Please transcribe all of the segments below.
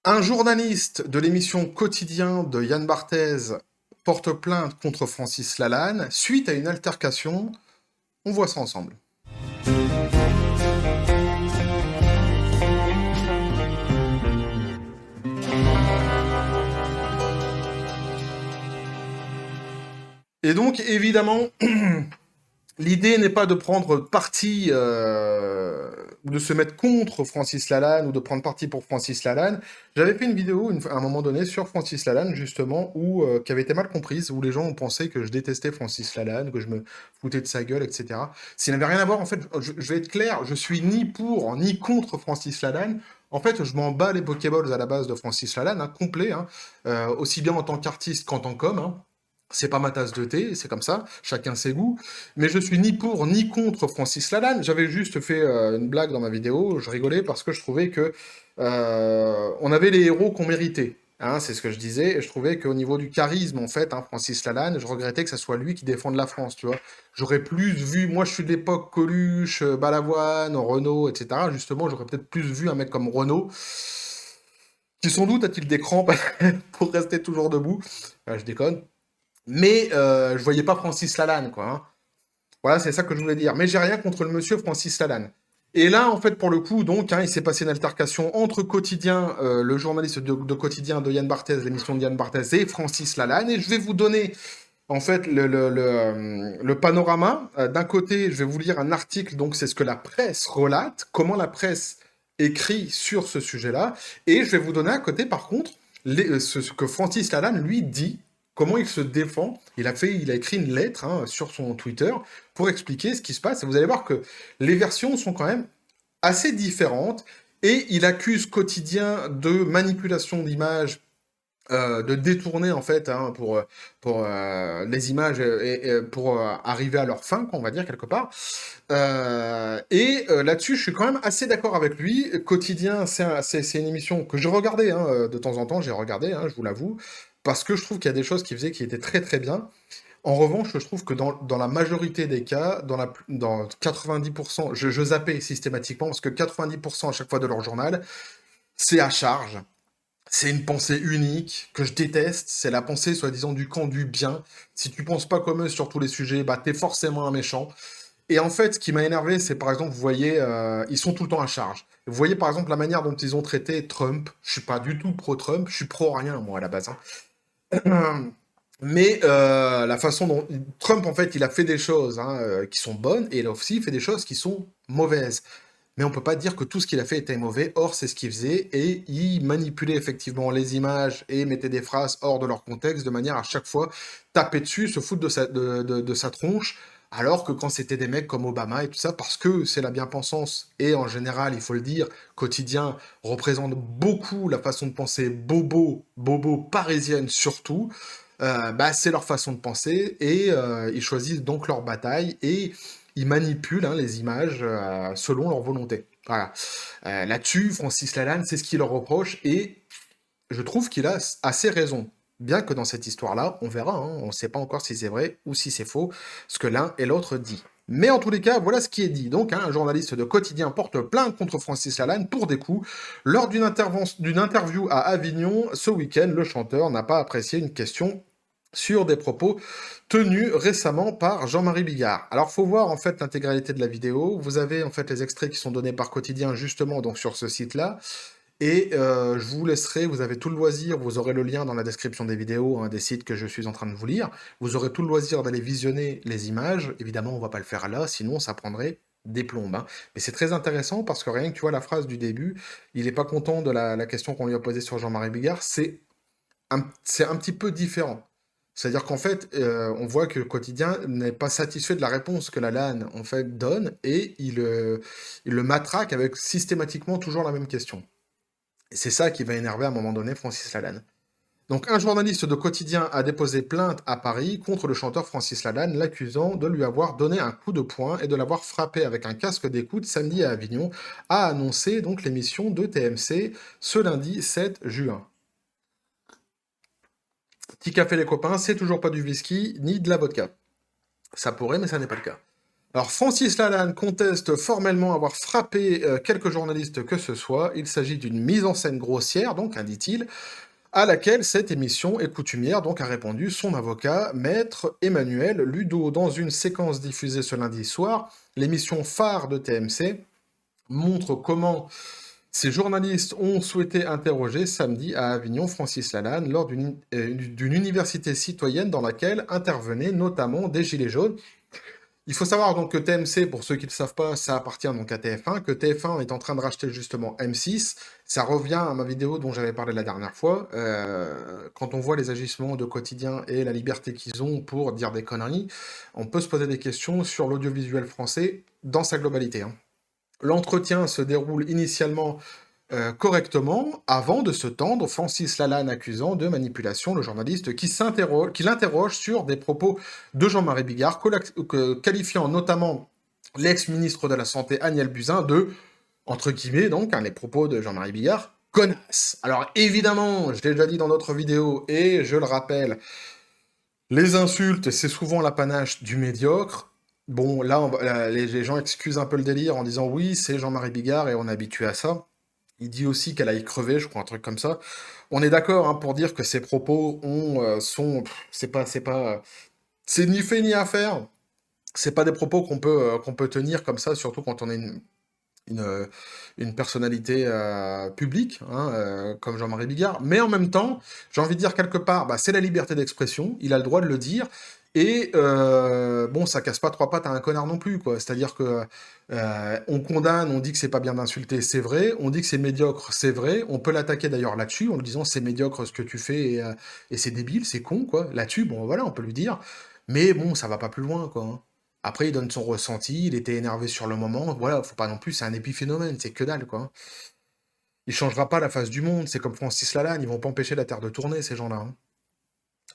Un journaliste de l'émission Quotidien de Yann Barthès porte plainte contre Francis Lalanne suite à une altercation. On voit ça ensemble. Et donc, évidemment, l'idée n'est pas de prendre parti ou de se mettre contre Francis Lalanne ou de prendre parti pour Francis Lalanne. J'avais fait une vidéo à un moment donné sur Francis Lalanne, justement, qui avait été mal comprise, où les gens ont pensé que je détestais Francis Lalanne, que je me foutais de sa gueule, etc. S'il n'avait rien à voir, en fait, je vais être clair, je suis ni pour ni contre Francis Lalanne. En fait, je m'en bats les Pokéballs à la base de Francis Lalanne, hein, complet, hein, aussi bien en tant qu'artiste qu'en tant qu'homme, hein. C'est pas ma tasse de thé, c'est comme ça, chacun ses goûts. Mais je suis ni pour ni contre Francis Lalanne. J'avais juste fait une blague dans ma vidéo, je rigolais parce que je trouvais que on avait les héros qu'on méritait. Hein, c'est ce que je disais, et je trouvais qu'au niveau du charisme, en fait, hein, Francis Lalanne, je regrettais que ce soit lui qui défende la France, tu vois. J'aurais plus vu, moi je suis de l'époque Coluche, Balavoine, Renault, etc. Justement, j'aurais peut-être plus vu un mec comme Renault, qui sans doute a-t-il des crampes pour rester toujours debout. Je déconne. Mais je voyais pas Francis Lalanne, quoi. Hein. Voilà, c'est ça que je voulais dire. Mais j'ai rien contre le monsieur Francis Lalanne. Et là, en fait, pour le coup, donc, hein, il s'est passé une altercation entre Quotidien, le journaliste de Quotidien de Yann Barthès, l'émission de Yann Barthès, et Francis Lalanne. Et je vais vous donner, en fait, le panorama. D'un côté, je vais vous lire un article, donc c'est ce que la presse relate, comment la presse écrit sur ce sujet-là. Et je vais vous donner à côté, par contre, ce que Francis Lalanne, lui, dit, comment il se défend. Il a écrit une lettre hein, sur son Twitter pour expliquer ce qui se passe. Et vous allez voir que les versions sont quand même assez différentes. Et il accuse Quotidien de manipulation d'images, de détourner en fait hein, pour les images et pour arriver à leur fin, quoi, on va dire quelque part. Là-dessus, je suis quand même assez d'accord avec lui. Quotidien, c'est une émission que je regardais hein, de temps en temps, j'ai regardé, hein, je vous l'avoue, parce que je trouve qu'il y a des choses qui faisaient qui étaient très très bien. En revanche, je trouve que dans la majorité des cas, dans 90%, je zappais systématiquement, parce que 90% à chaque fois de leur journal, c'est à charge. C'est une pensée unique que je déteste. C'est la pensée, soi-disant, du camp du bien. Si tu penses pas comme eux sur tous les sujets, bah t'es forcément un méchant. Et en fait, ce qui m'a énervé, c'est par exemple, vous voyez, ils sont tout le temps à charge. Vous voyez par exemple la manière dont ils ont traité Trump. Je suis pas du tout pro-Trump, je suis pro-rien, moi, à la base. Hein. Mais la façon dont Trump, en fait, il a fait des choses hein, qui sont bonnes, et il a aussi fait des choses qui sont mauvaises. Mais on peut pas dire que tout ce qu'il a fait était mauvais, or c'est ce qu'il faisait, et il manipulait effectivement les images et mettait des phrases hors de leur contexte de manière à chaque fois taper dessus, se foutre de sa tronche, alors que quand c'était des mecs comme Obama et tout ça, parce que c'est la bien-pensance, et en général, il faut le dire, quotidien représente beaucoup la façon de penser bobo parisienne surtout, bah, c'est leur façon de penser, et ils choisissent donc leur bataille, et ils manipulent hein, les images selon leur volonté. Voilà. Là-dessus, Francis Lalanne, c'est ce qu'il leur reproche, et je trouve qu'il a assez raison. Bien que dans cette histoire-là, on verra, hein, on ne sait pas encore si c'est vrai ou si c'est faux, ce que l'un et l'autre dit. Mais en tous les cas, voilà ce qui est dit. Donc, hein, un journaliste de Quotidien porte plainte contre Francis Lalanne pour des coups. Lors d'une interview à Avignon, ce week-end, le chanteur n'a pas apprécié une question sur des propos tenus récemment par Jean-Marie Bigard. Alors, faut voir en fait l'intégralité de la vidéo. Vous avez en fait les extraits qui sont donnés par Quotidien justement donc sur ce site-là. Et je vous laisserai, vous avez tout le loisir, vous aurez le lien dans la description des vidéos, hein, des sites que je suis en train de vous lire. Vous aurez tout le loisir d'aller visionner les images. Évidemment, on va pas le faire là, sinon ça prendrait des plombes. Hein. Mais c'est très intéressant parce que rien que tu vois la phrase du début, il n'est pas content de la question qu'on lui a posée sur Jean-Marie Bigard, c'est un petit peu différent. C'est-à-dire qu'en fait, on voit que le quotidien n'est pas satisfait de la réponse que la LAN en fait donne et il le matraque avec systématiquement toujours la même question. Et c'est ça qui va énerver à un moment donné Francis Lalanne. Donc un journaliste de quotidien a déposé plainte à Paris contre le chanteur Francis Lalanne, l'accusant de lui avoir donné un coup de poing et de l'avoir frappé avec un casque d'écoute samedi à Avignon, a annoncé donc l'émission de TMC ce lundi 7 juin. Petit café les copains, c'est toujours pas du whisky ni de la vodka. Ça pourrait, mais ça n'est pas le cas. Alors, Francis Lalanne conteste formellement avoir frappé quelques journalistes que ce soit. Il s'agit d'une mise en scène grossière, donc, dit-il, à laquelle cette émission est coutumière, donc a répondu son avocat, maître Emmanuel Ludo. Dans une séquence diffusée ce lundi soir, l'émission phare de TMC montre comment ces journalistes ont souhaité interroger samedi à Avignon Francis Lalanne lors d'une université citoyenne dans laquelle intervenaient notamment des Gilets jaunes. Il faut savoir donc que TMC, pour ceux qui ne le savent pas, ça appartient donc à TF1, que TF1 est en train de racheter justement M6. Ça revient à ma vidéo dont j'avais parlé la dernière fois. Quand on voit les agissements de Quotidien et la liberté qu'ils ont pour dire des conneries, on peut se poser des questions sur l'audiovisuel français dans sa globalité, hein. L'entretien se déroule initialement correctement avant de se tendre, Francis Lalanne accusant de manipulation le journaliste qui l'interroge sur des propos de Jean-Marie Bigard, qualifiant notamment l'ex-ministre de la Santé Agnès Buzyn de, entre guillemets donc, les propos de Jean-Marie Bigard, connasse. Alors évidemment, je l'ai déjà dit dans d'autres vidéos, et je le rappelle, les insultes, c'est souvent l'apanage du médiocre. Bon, là, les gens excusent un peu le délire en disant oui, c'est Jean-Marie Bigard et on est habitué à ça. Il dit aussi qu'elle aille crever, je crois, un truc comme ça. On est d'accord hein, pour dire que ces propos c'est ni fait ni à faire. C'est pas des propos qu'on peut tenir comme ça, surtout quand on est une, euh, une personnalité publique, hein, comme Jean-Marie Bigard. Mais en même temps, j'ai envie de dire quelque part, bah, c'est la liberté d'expression, il a le droit de le dire. Et bon, ça casse pas trois pattes à un connard non plus, quoi. C'est-à-dire que on condamne, on dit que c'est pas bien d'insulter, c'est vrai. On dit que c'est médiocre, c'est vrai. On peut l'attaquer d'ailleurs là-dessus en lui disant c'est médiocre ce que tu fais et c'est débile, c'est con, quoi. Là-dessus, bon, voilà, on peut lui dire. Mais bon, ça va pas plus loin, quoi, hein. Après, il donne son ressenti, il était énervé sur le moment, voilà, faut pas non plus, c'est un épiphénomène, c'est que dalle, quoi, hein. Il changera pas la face du monde, c'est comme Francis Lalanne, ils vont pas empêcher la Terre de tourner, ces gens-là, hein.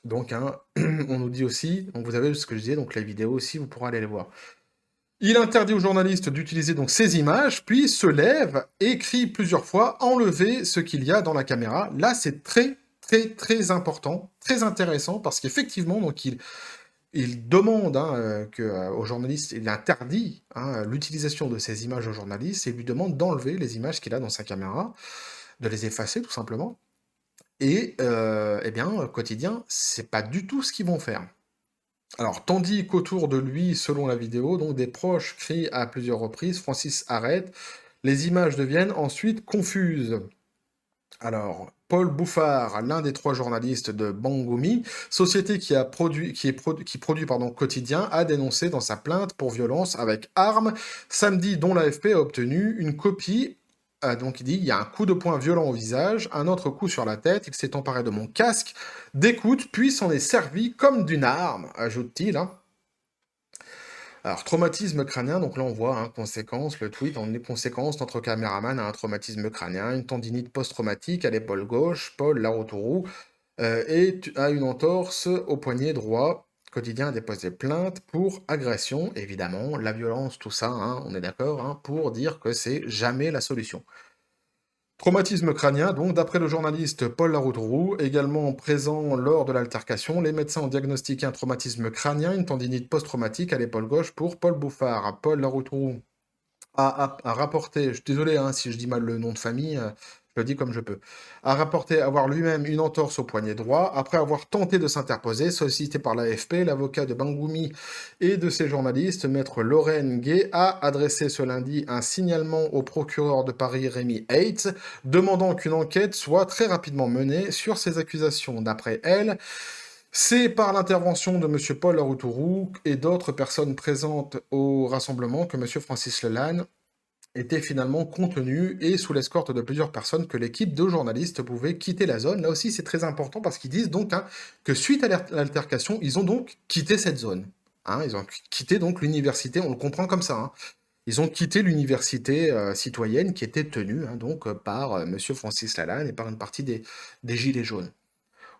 Donc, hein, on nous dit aussi, donc vous avez ce que je disais, donc les vidéos aussi, vous pourrez aller les voir. Il interdit aux journalistes d'utiliser donc ces images, puis se lève et crie plusieurs fois enlevez ce qu'il y a dans la caméra. Là, c'est très, très, très important, très intéressant, parce qu'effectivement, donc il demande hein, aux journalistes, il interdit hein, l'utilisation de ces images aux journalistes et lui demande d'enlever les images qu'il a dans sa caméra, de les effacer tout simplement. Et eh bien, quotidien, c'est pas du tout ce qu'ils vont faire. Alors, tandis qu'autour de lui, selon la vidéo, donc des proches crient à plusieurs reprises Francis arrête, les images deviennent ensuite confuses. Alors, Paul Bouffard, l'un des trois journalistes de Bangoumi, société qui produit pardon, Quotidien, a dénoncé dans sa plainte pour violence avec arme samedi, dont l'AFP a obtenu une copie. Donc il dit, il y a un coup de poing violent au visage, un autre coup sur la tête, il s'est emparé de mon casque d'écoute, puis s'en est servi comme d'une arme, ajoute-t-il, hein. Alors, traumatisme crânien, donc là on voit, hein, conséquence, le tweet, en conséquence, notre caméraman a un traumatisme crânien, une tendinite post-traumatique à l'épaule gauche, Paul Laroutourou, et a une entorse au poignet droit. Quotidien a déposé plainte pour agression, évidemment, la violence, tout ça, hein, on est d'accord, hein, pour dire que c'est jamais la solution. Traumatisme crânien, donc d'après le journaliste Paul Laroutourou, également présent lors de l'altercation, les médecins ont diagnostiqué un traumatisme crânien, une tendinite post-traumatique à l'épaule gauche pour Paul Bouffard. Paul Laroutourou a rapporté, je suis désolé hein, si je dis mal le nom de famille, je le dis comme je peux, a rapporté avoir lui-même une entorse au poignet droit après avoir tenté de s'interposer, sollicité par l'AFP, l'avocat de Bangoumi et de ses journalistes, maître Lorraine Gay, a adressé ce lundi un signalement au procureur de Paris Rémi Heitz, demandant qu'une enquête soit très rapidement menée sur ces accusations. D'après elle, c'est par l'intervention de M. Paul Laroutourou et d'autres personnes présentes au rassemblement que M. Francis Lalanne était finalement contenu et sous l'escorte de plusieurs personnes que l'équipe de journalistes pouvait quitter la zone. Là aussi, c'est très important parce qu'ils disent donc hein, que suite à l'altercation, ils ont donc quitté cette zone, hein. Ils ont quitté donc l'université, on le comprend comme ça, hein. Ils ont quitté l'université citoyenne qui était tenue hein, donc par M. Francis Lalanne et par une partie des Gilets jaunes.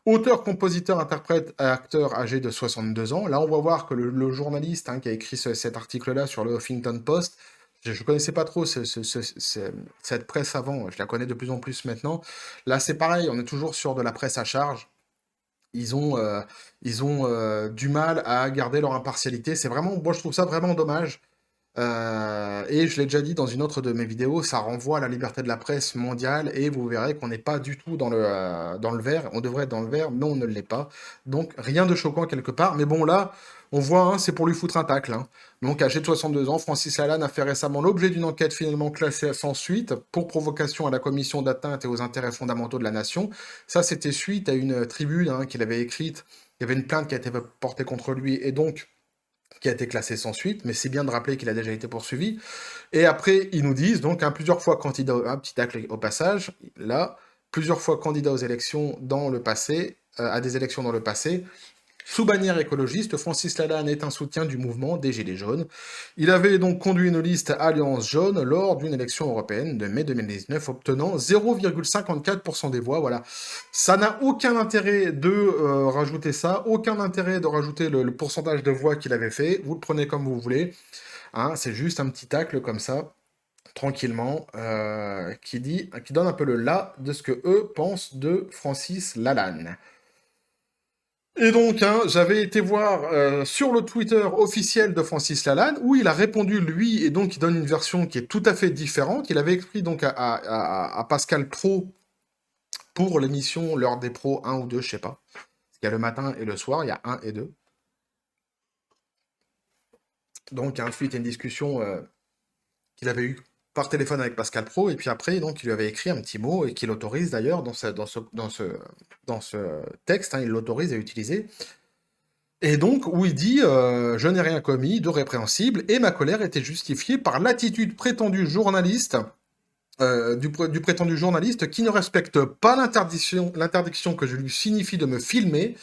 Auteur, compositeur, interprète, acteur âgé de 62 ans. Là, on va voir que le journaliste hein, qui a écrit cet article-là sur le Huffington Post, je ne connaissais pas trop cette presse avant, je la connais de plus en plus maintenant. Là, c'est pareil, on est toujours sur de la presse à charge. Ils ont du mal à garder leur impartialité. C'est vraiment, moi, je trouve ça vraiment dommage. Et je l'ai déjà dit dans une autre de mes vidéos, ça renvoie à la liberté de la presse mondiale et vous verrez qu'on n'est pas du tout dans le vert. On devrait être dans le vert, mais on ne l'est pas. Donc rien de choquant quelque part. Mais bon, là, on voit, hein, c'est pour lui foutre un tacle, hein. Donc âgé de 62 ans, Francis Lalanne a fait récemment l'objet d'une enquête finalement classée sans suite pour provocation à la commission d'atteinte et aux intérêts fondamentaux de la nation. Ça, c'était suite à une tribune, hein, qu'il avait écrite. Il y avait une plainte qui a été portée contre lui et donc qui a été classé sans suite, mais c'est bien de rappeler qu'il a déjà été poursuivi. Et après, ils nous disent, donc, hein, plusieurs fois candidat, un petit tacle au passage, là, plusieurs fois candidat aux élections dans le passé, à des élections dans le passé, sous bannière écologiste, Francis Lalanne est un soutien du mouvement des Gilets jaunes. Il avait donc conduit une liste Alliance jaune lors d'une élection européenne de mai 2019, obtenant 0,54% des voix. Voilà. Ça n'a aucun intérêt de rajouter ça, aucun intérêt de rajouter le pourcentage de voix qu'il avait fait. Vous le prenez comme vous voulez. Hein, c'est juste un petit tacle comme ça, tranquillement, qui donne un peu le là de ce que eux pensent de Francis Lalanne. Et donc, hein, j'avais été voir sur le Twitter officiel de Francis Lalanne, où il a répondu, lui, et donc il donne une version qui est tout à fait différente. Il avait écrit donc à Pascal Pro pour l'émission L'heure des pros 1 ou 2, je sais pas. Il y a le matin et le soir, il y a 1 et 2. Donc, ensuite, il y a une discussion qu'il avait eue par téléphone avec Pascal Pro, et puis après, donc, il lui avait écrit un petit mot, et qu'il autorise d'ailleurs dans ce texte, hein, il l'autorise à utiliser. Et donc, où il dit je n'ai rien commis de répréhensible, et ma colère était justifiée par l'attitude prétendue journaliste, du prétendu journaliste qui ne respecte pas l'interdiction que je lui signifie de me filmer,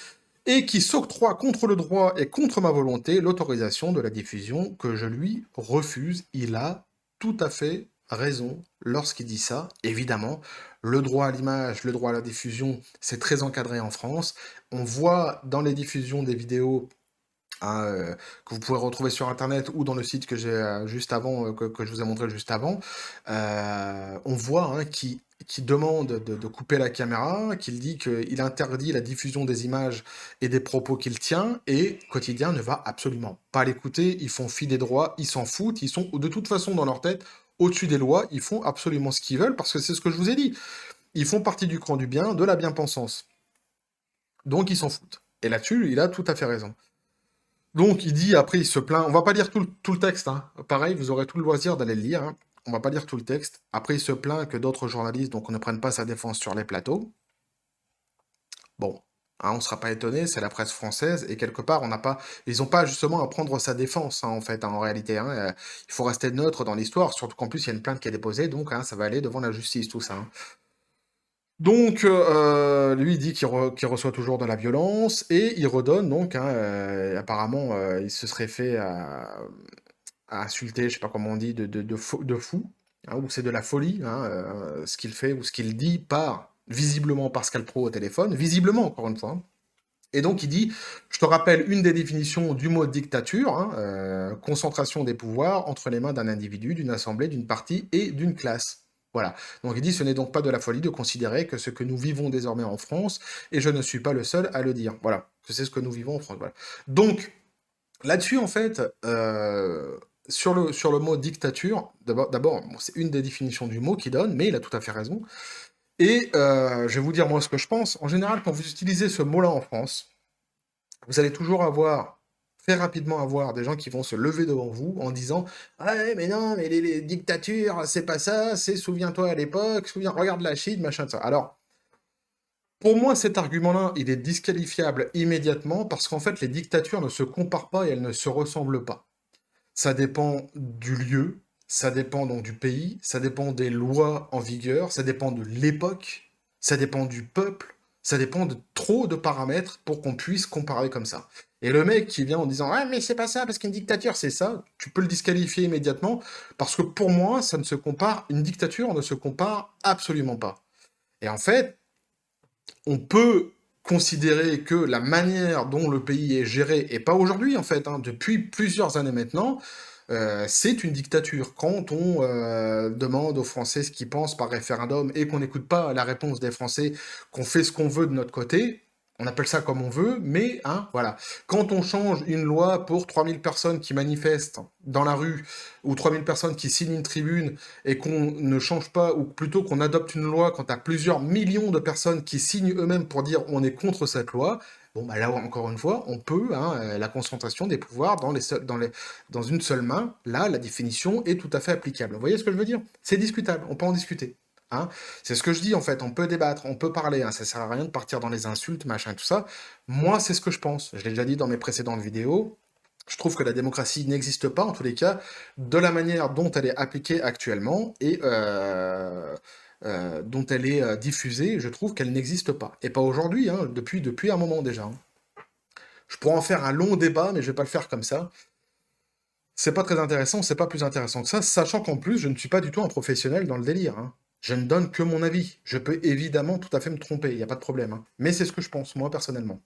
et qui s'octroie contre le droit et contre ma volonté l'autorisation de la diffusion que je lui refuse. Il a tout à fait raison lorsqu'il dit ça. Évidemment, le droit à l'image, le droit à la diffusion, c'est très encadré en France. On voit dans les diffusions des vidéos, hein, que vous pouvez retrouver sur internet ou dans le site que j'ai juste avant, que je vous ai montré juste avant, on voit, hein, qui demande de couper la caméra, qu'il dit qu'il interdit la diffusion des images et des propos qu'il tient, et Quotidien ne va absolument pas l'écouter, ils font fi des droits, ils s'en foutent, ils sont de toute façon dans leur tête au-dessus des lois, ils font absolument ce qu'ils veulent, parce que c'est ce que je vous ai dit, ils font partie du camp du bien, de la bien-pensance, donc ils s'en foutent. Et là-dessus, il a tout à fait raison. Donc, il dit, après, il se plaint. On va pas lire tout le texte, hein. Pareil, vous aurez tout le loisir d'aller le lire, hein. On va pas lire tout le texte. Après, il se plaint que d'autres journalistes donc, ne prennent pas sa défense sur les plateaux. Bon, hein, on ne sera pas étonné, c'est la presse française, et quelque part, on n'a pas, ils n'ont pas justement à prendre sa défense, hein, en fait, hein, en réalité, hein. Il faut rester neutre dans l'histoire, surtout qu'en plus, il y a une plainte qui est déposée, donc hein, ça va aller devant la justice, tout ça, hein. Donc, lui, il dit qu'il reçoit toujours de la violence, et il redonne, donc, hein, apparemment, il se serait fait à insulter, je sais pas comment on dit, de fou, hein, ou c'est de la folie, hein, ce qu'il fait ou ce qu'il dit par, visiblement, Pascal Pro au téléphone, visiblement, encore une fois, hein. Et donc, il dit, je te rappelle une des définitions du mot dictature, hein, concentration des pouvoirs entre les mains d'un individu, d'une assemblée, d'une partie et d'une classe. Voilà. Donc il dit, ce n'est donc pas de la folie de considérer que ce que nous vivons désormais en France, et je ne suis pas le seul à le dire. Voilà. Que c'est ce que nous vivons en France. Voilà. Donc, là-dessus, en fait, sur le mot dictature, d'abord, bon, c'est une des définitions du mot qu'il donne, mais il a tout à fait raison. Et je vais vous dire moi ce que je pense. En général, quand vous utilisez ce mot-là en France, vous allez toujours avoir, très rapidement avoir des gens qui vont se lever devant vous en disant «Ah ouais, mais non, mais les dictatures, c'est pas ça, c'est souviens-toi à l'époque, regarde la Chine, machin de ça». Alors, pour moi, cet argument-là, il est disqualifiable immédiatement parce qu'en fait, les dictatures ne se comparent pas et elles ne se ressemblent pas. Ça dépend du lieu, ça dépend donc du pays, ça dépend des lois en vigueur, ça dépend de l'époque, ça dépend du peuple, ça dépend de trop de paramètres pour qu'on puisse comparer comme ça. Et le mec qui vient en disant «Ah mais c'est pas ça, parce qu'une dictature c'est ça», tu peux le disqualifier immédiatement, parce que pour moi, ça ne se compare, une dictature ne se compare absolument pas. Et en fait, on peut considérer que la manière dont le pays est géré, et pas aujourd'hui en fait, hein, depuis plusieurs années maintenant, c'est une dictature. Quand on demande aux Français ce qu'ils pensent par référendum et qu'on n'écoute pas la réponse des Français, qu'on fait ce qu'on veut de notre côté, On appelle ça comme on veut, mais hein, voilà. Quand on change une loi pour 3000 personnes qui manifestent dans la rue, ou 3000 personnes qui signent une tribune, et qu'on ne change pas, ou plutôt qu'on adopte une loi quand tu as plusieurs millions de personnes qui signent eux-mêmes pour dire on est contre cette loi, bon bah là encore une fois, on peut, hein, la concentration des pouvoirs dans une seule main, là la définition est tout à fait applicable. Vous voyez ce que je veux dire? C'est discutable, on peut en discuter. Hein. C'est ce que je dis en fait, on peut débattre, on peut parler, hein, ça sert à rien de partir dans les insultes, machin, tout ça. Moi, c'est ce que je pense. Je l'ai déjà dit dans mes précédentes vidéos. Je trouve que la démocratie n'existe pas, en tous les cas, de la manière dont elle est appliquée actuellement et dont elle est diffusée, je trouve qu'elle n'existe pas. Et pas aujourd'hui, hein, depuis un moment déjà. Hein. Je pourrais en faire un long débat, mais je vais pas le faire comme ça. C'est pas très intéressant, c'est pas plus intéressant que ça, sachant qu'en plus, je ne suis pas du tout un professionnel dans le délire. Hein. Je ne donne que mon avis. Je peux évidemment tout à fait me tromper, il n'y a pas de problème. Hein. Mais c'est ce que je pense, moi, personnellement.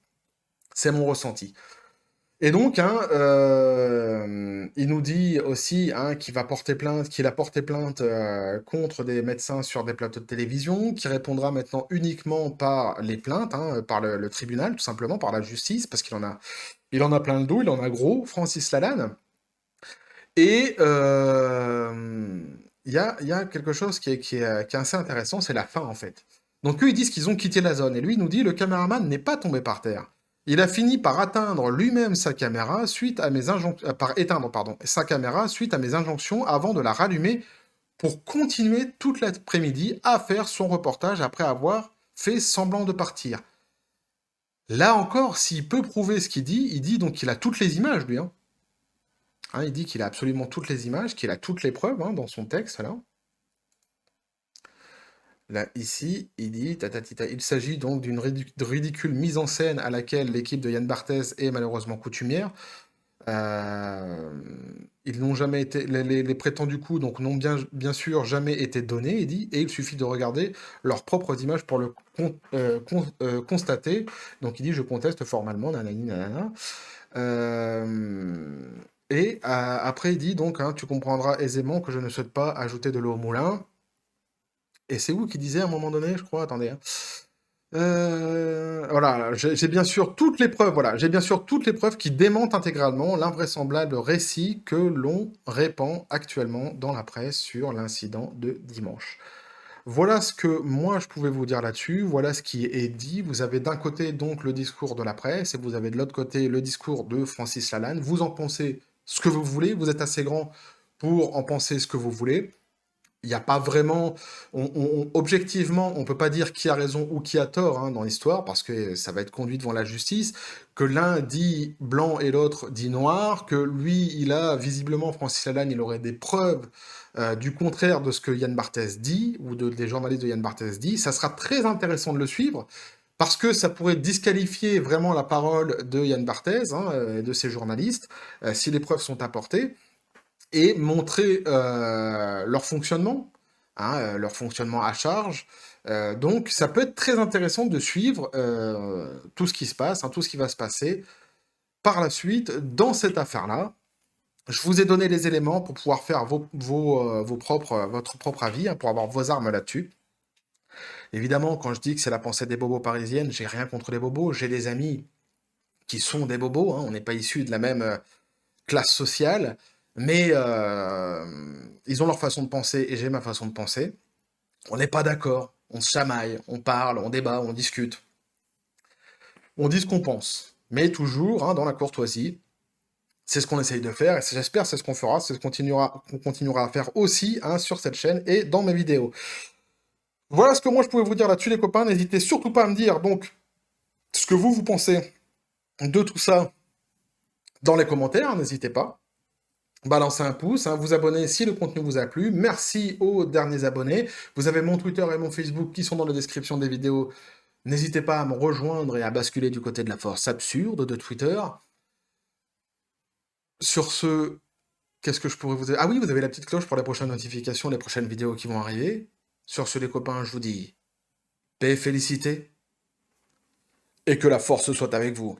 C'est mon ressenti. Et donc, hein, il nous dit aussi hein, qu'il a porté plainte contre des médecins sur des plateaux de télévision, qui répondra maintenant uniquement par les plaintes, hein, par le tribunal, tout simplement, par la justice, parce il en a plein le dos, il en a gros, Francis Lalanne. Et il y a quelque chose qui est assez intéressant, c'est la fin en fait. Donc eux, ils disent qu'ils ont quitté la zone, et lui, il nous dit, le caméraman n'est pas tombé par terre. Il a fini par atteindre lui-même sa caméra suite à mes injonctions, par éteindre, pardon, sa caméra suite à mes injonctions avant de la rallumer pour continuer toute l'après-midi à faire son reportage après avoir fait semblant de partir. Là encore, s'il peut prouver ce qu'il dit, il dit donc qu'il a toutes les images, lui, hein. Hein, il dit qu'il a absolument toutes les images, qu'il a toutes les preuves hein, dans son texte, là. Là, ici, il dit, tatatita, il s'agit donc d'une ridicule mise en scène à laquelle l'équipe de Yann Barthès est malheureusement coutumière. Euh, Ils n'ont jamais été, les prétendus coups donc n'ont bien sûr jamais été donnés, il dit, et il suffit de regarder leurs propres images pour le constater. Donc il dit, je conteste formellement, nanani, nanana. Euh, et après, il dit donc, hein, tu comprendras aisément que je ne souhaite pas ajouter de l'eau au moulin. Et c'est vous qui disiez à un moment donné, je crois, attendez. Hein. Voilà, j'ai bien sûr toutes les preuves, voilà, j'ai bien sûr toutes les preuves qui démentent intégralement l'invraisemblable récit que l'on répand actuellement dans la presse sur l'incident de dimanche. Voilà ce que moi je pouvais vous dire là-dessus, voilà ce qui est dit. Vous avez d'un côté donc le discours de la presse et vous avez de l'autre côté le discours de Francis Lalanne. Vous en pensez ce que vous voulez, vous êtes assez grand pour en penser ce que vous voulez. Il n'y a pas vraiment, objectivement, on peut pas dire qui a raison ou qui a tort hein, dans l'histoire, parce que ça va être conduit devant la justice, que l'un dit blanc et l'autre dit noir, que lui, il a visiblement, Francis Lalanne, il aurait des preuves du contraire de ce que Yann Barthès dit, ou des journalistes de Yann Barthès dit. Ça sera très intéressant de le suivre, parce que ça pourrait disqualifier vraiment la parole de Yann Barthès hein, et de ses journalistes, si les preuves sont apportées et montrer leur fonctionnement à charge. Donc ça peut être très intéressant de suivre tout ce qui se passe, hein, tout ce qui va se passer par la suite dans cette affaire-là. Je vous ai donné les éléments pour pouvoir faire votre propre avis, hein, pour avoir vos armes là-dessus. Évidemment, quand je dis que c'est la pensée des bobos parisiennes, j'ai rien contre les bobos, j'ai des amis qui sont des bobos, hein, on n'est pas issus de la même classe sociale, mais ils ont leur façon de penser et j'ai ma façon de penser. On n'est pas d'accord, on se chamaille, on parle, on débat, on discute. On dit ce qu'on pense, mais toujours hein, dans la courtoisie. C'est ce qu'on essaye de faire et j'espère c'est ce qu'on fera, c'est ce qu'on continuera à faire aussi hein, sur cette chaîne et dans mes vidéos. Voilà ce que moi je pouvais vous dire là-dessus les copains, n'hésitez surtout pas à me dire donc ce que vous pensez de tout ça dans les commentaires, n'hésitez pas. Balancez un pouce, hein, vous abonner si le contenu vous a plu. Merci aux derniers abonnés. Vous avez mon Twitter et mon Facebook qui sont dans la description des vidéos. N'hésitez pas à me rejoindre et à basculer du côté de la force absurde de Twitter. Sur ce, qu'est-ce que je pourrais vous dire? Ah oui, vous avez la petite cloche pour les prochaines notifications, les prochaines vidéos qui vont arriver. Sur ce, les copains, je vous dis paix et félicité. Et que la force soit avec vous.